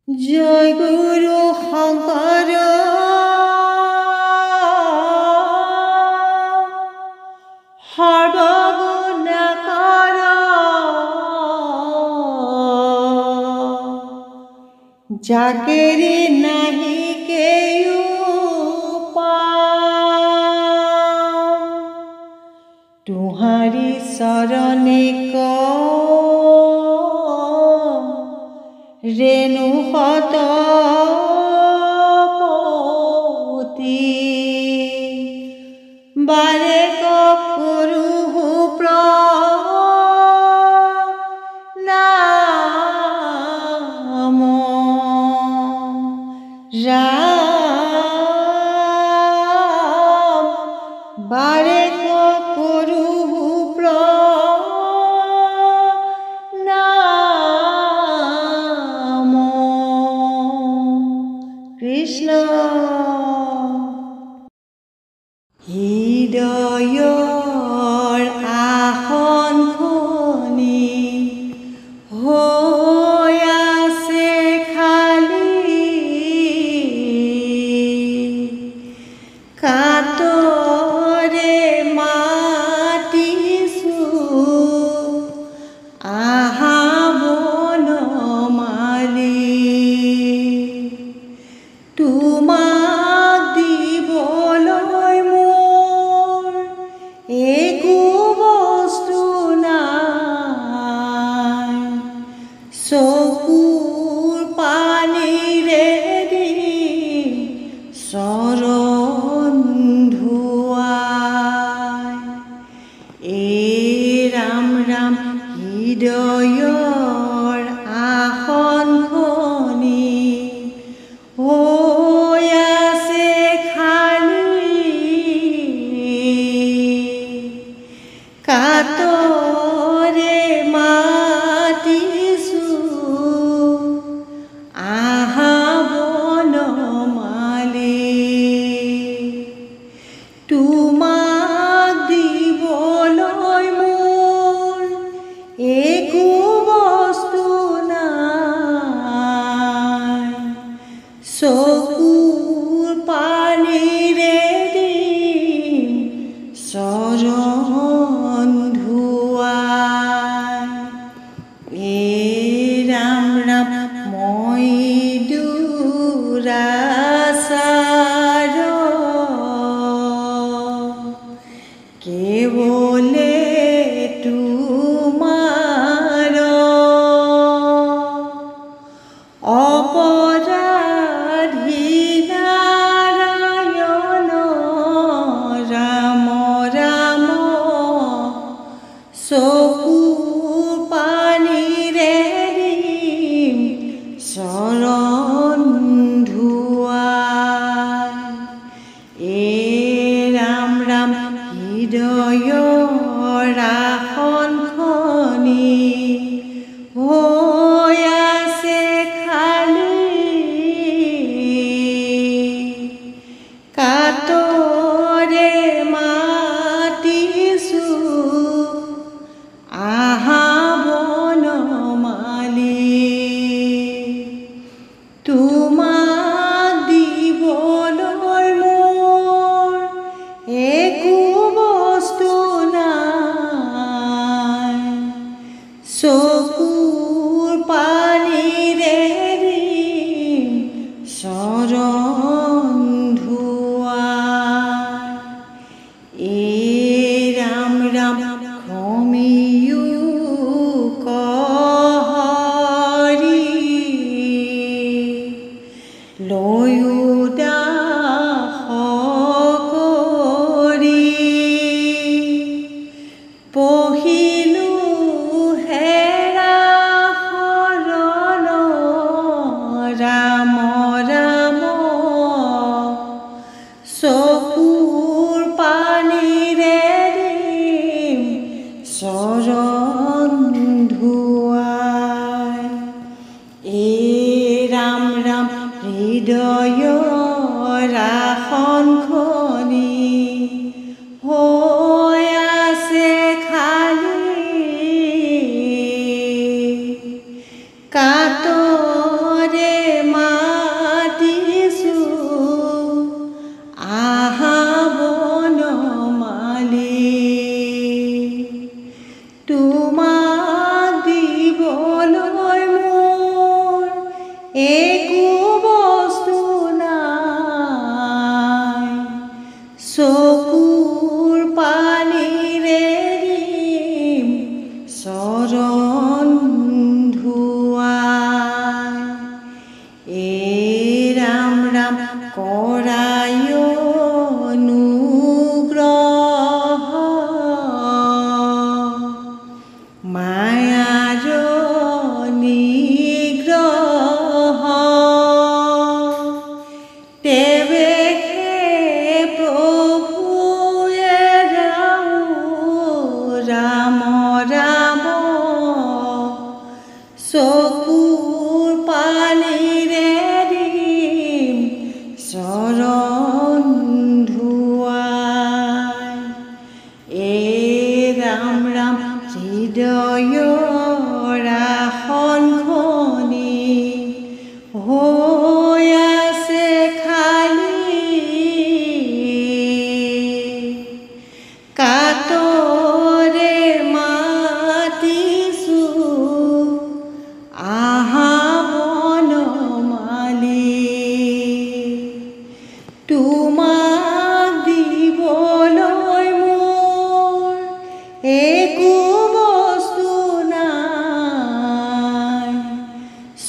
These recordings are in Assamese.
জয় গুৰু শংকৰ সৰ্বগুণকৰ যাকেৰি নাহি কেও পাম তুহাৰি চৰণে ৰেণু শতপতি বাৰে কৰো প্ৰণাম ৰাম বাৰে কৰো কৃষ্ণ হৃদয়ৰ আসনখনি হৈ আছে খালী কাতৰে মাতিছোঁ আহা তোমাক দিবলৈ মোৰ একো বস্তু নাই চকুৰ পানীৰে দিম চৰণ ধুৱাই ৰাম ৰাম হৃদয়ৰ আসনখনি হৈ আছে খালী কাতৰে মাতিছোঁ আহা বনমালী তোমাক দিবলৈ মোৰ একো বস্তু নাই চকুৰ পানীৰে দিম চৰণ ধুৱাই ৰাম ৰাম মই দুৰাচাৰ কেৱলে তোমাৰ অপৰাধী নাৰায়ণ ৰাম ৰাম চকুৰ পানীৰে দিম চৰণ ধুৱাই ৰাম ৰাম হৃদয়ৰ আসনখনি হৈ আছে কাতৰে মাতিছোঁ আহা বনমালী তোমাক দিবলৈ মোৰ একো বস্তু নাই চকুৰ পানীৰে দিম চৰণ ৰাম ৰাম ক্ষমিও হৰি লয়ো দাস কৰি পহিলোঁ হেৰা শৰণ ৰাম ৰাম চকুৰ পানীৰে দিম চৰণ ধুৱাই ৰাম ৰাম হৃদয়ৰ আসনখনি হৈ আছে খালী কাতৰে একো বস্তু নাই চকুৰ পানীৰে দিম চৰণ ধুৱাই ৰাম ৰাম কৰায় অনুগ্ৰহ মায়াৰ নিগ্ৰহ তেৱেহে প্ৰভুৱে ৰাম ৰাম চকুৰ পানীৰে দিম চৰণ ধুৱাই ৰাম ৰাম হৃদয়ৰ আসনখনি হৈ আছে খালী কাতৰে মাতিছোঁ আহা বনমালী তোমাক দিবলৈ মোৰ একো বস্তু নাই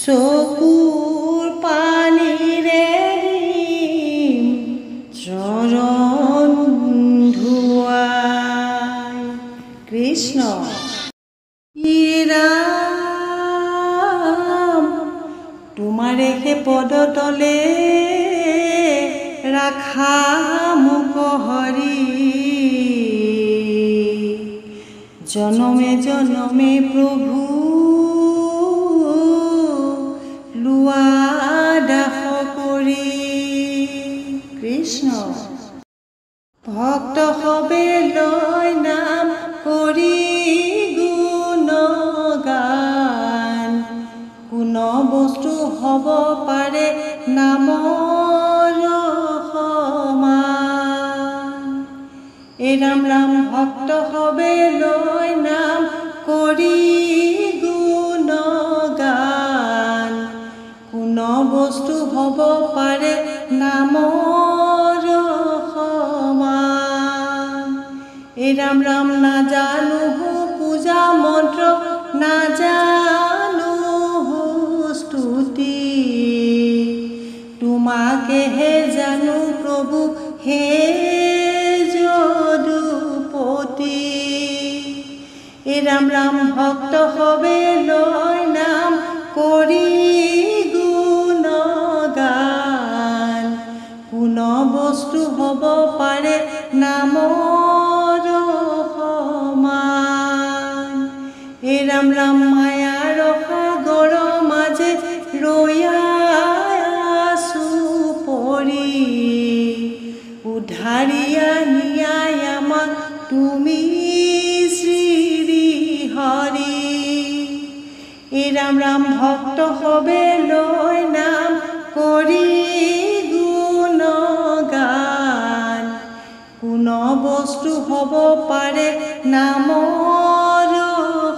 চকুৰ পানীৰে দিম চৰণ ধুৱাই কৃষ্ণ ৰাম তোমাৰে হে পদতলে ৰাখা মোক হৰি জনমে জনমে প্ৰভু লোৱা দাস কৰি কৃষ্ণ ভক্ত সবে লৈ নাম কৰি গুণগান কোন বস্তু হ'ব পাৰে নামৰ সমান ৰাম ৰাম ভক্ত সবে লৈ নাম কৰি গুণগান কোন বস্তু হ'ব পাৰে নামৰ সমান ৰাম ৰাম নাজানো পূজা মন্ত্ৰ নাজানো স্তুতি তোমাকেহে জানো প্ৰভু হে যদুপতি ৰাম ৰাম ভক্ত সবে লৈ নাম কৰি গুণগান কোন বস্তু হ'ব পাৰে নামৰ সমান ৰাম ৰাম মায়াৰ সাগৰ মাজে ৰৈ আছোঁ পৰি উদ্ধাৰিয়া নিয়াই আমাক তুমি শ্ৰী হৰি ৰাম ৰাম ভক্ত সবে লৈ নাম কৰি গুণগান কোন বস্তু হ'ব পাৰে নামৰ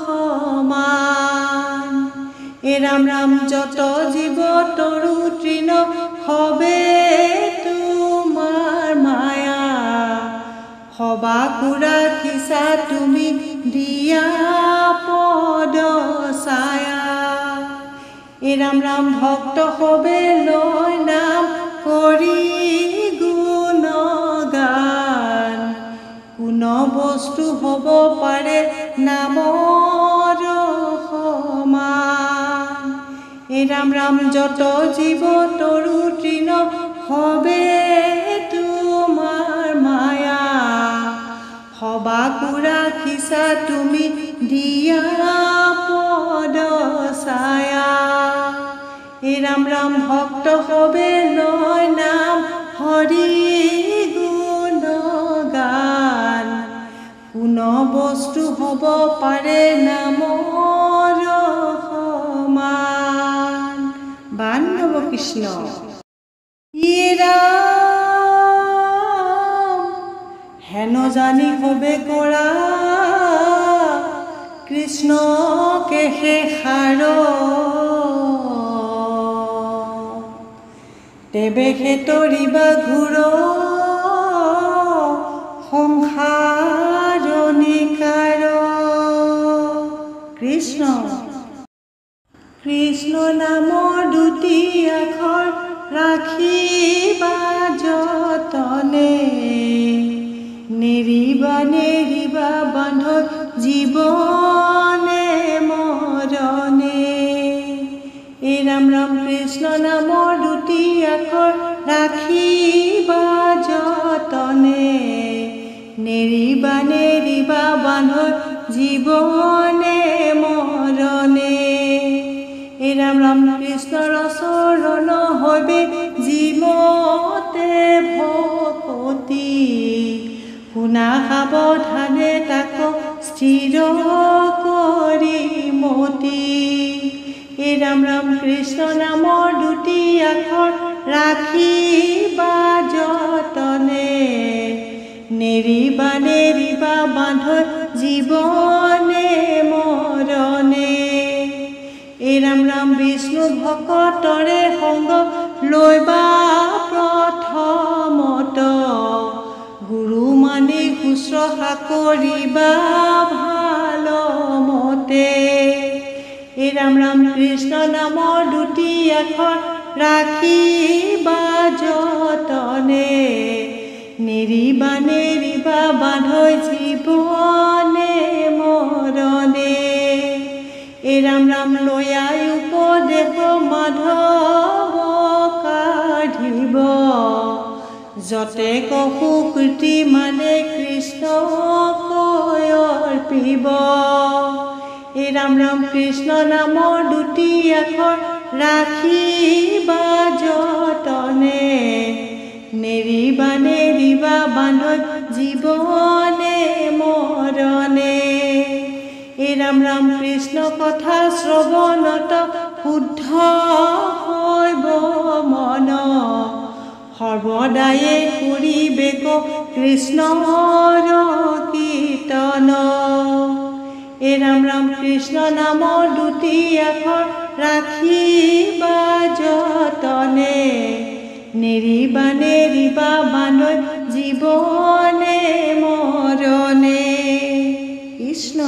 সমান ৰাম ৰাম যত জীৱ তৰু তৃণ হবে তোমাৰ মায়া সবাকো ৰাখিছা তুমি দিয়া পদ ছায়া ৰাম ৰাম ভক্ত সবে লৈ নাম কৰি গুণগান কোন বস্তু হ'ব পাৰে নামৰ সমান ৰাম ৰাম যত জীৱ তৰু তৃণ হবে তোমাৰ মায়া সবাকো ৰাখিছা তুমি দিয়া পদ ছায়া ৰাম ৰাম ভক্ত সবে লৈ নাম হৰি গুণগান কোন বস্তু হ'ব পাৰে নামৰ সমান বান্ধৱ কৃষ্ণ হেন জানি হবে কৰা কৃষ্ণকে হে সাৰ তেবে তৰিবা ঘূৰ সংসাৰ নিকাৰ কৃষ্ণ কৃষ্ণ নামৰ দুটি আখৰ ৰাখিবা যতনে নেৰিবা নেৰিবা বান্ধ জীৱনে মৰণে এই ৰাম ৰাম কৃষ্ণ নামৰ দুটি আখৰ ৰাখিবা যতনে নেৰিবা নেৰিবা বান্ধ জীৱনে মৰণে এই ৰাম ৰাম কৃষ্ণৰ চৰণ হবে জীৱতে ভকতি শুনা সাৱধানে তাক স্থিৰ কৰি মতি এই ৰাম ৰাম কৃষ্ণ নামৰ দুটি আখৰ ৰাখিবা যতনে নেৰিবা নেৰিবা বান্ধ জীৱনে মৰণে এই ৰাম ৰাম বিষ্ণু ভকতৰে সংগ লৈবা প্ৰথমত গুৰু মানি শুশ্ৰূষা কৰিবা ভাল মতে এই ৰাম ৰাম কৃষ্ণ নামৰ দুটি আখৰ ৰাখিবা যতনে নেৰিবা নেৰিবা বান্ধ জীৱনে মৰণে এই ৰাম ৰাম লয়াই উপদেশ মাধৱ কাঢ়িব যতে সুকৃতি মানে কৃষ্ণক অৰ্পিব এই ৰাম ৰাম কৃষ্ণ নামৰ দুটি আখৰ ৰাখিবা যতনে নেৰিবা নেৰিবা বান্ধ জীৱনে মৰণে এই ৰাম ৰাম কৃষ্ণ কথা শ্ৰৱণত শুদ্ধ হৈব মন সৰ্বদায়ে কৰিবেক কৃষ্ণৰ কীৰ্তন এই ৰাম ৰাম কৃষ্ণ নামৰ দুটি আখৰ ৰাখিবা যতনে নেৰিবা নেৰিবা বান্ধ জীৱনে মৰণে কৃষ্ণ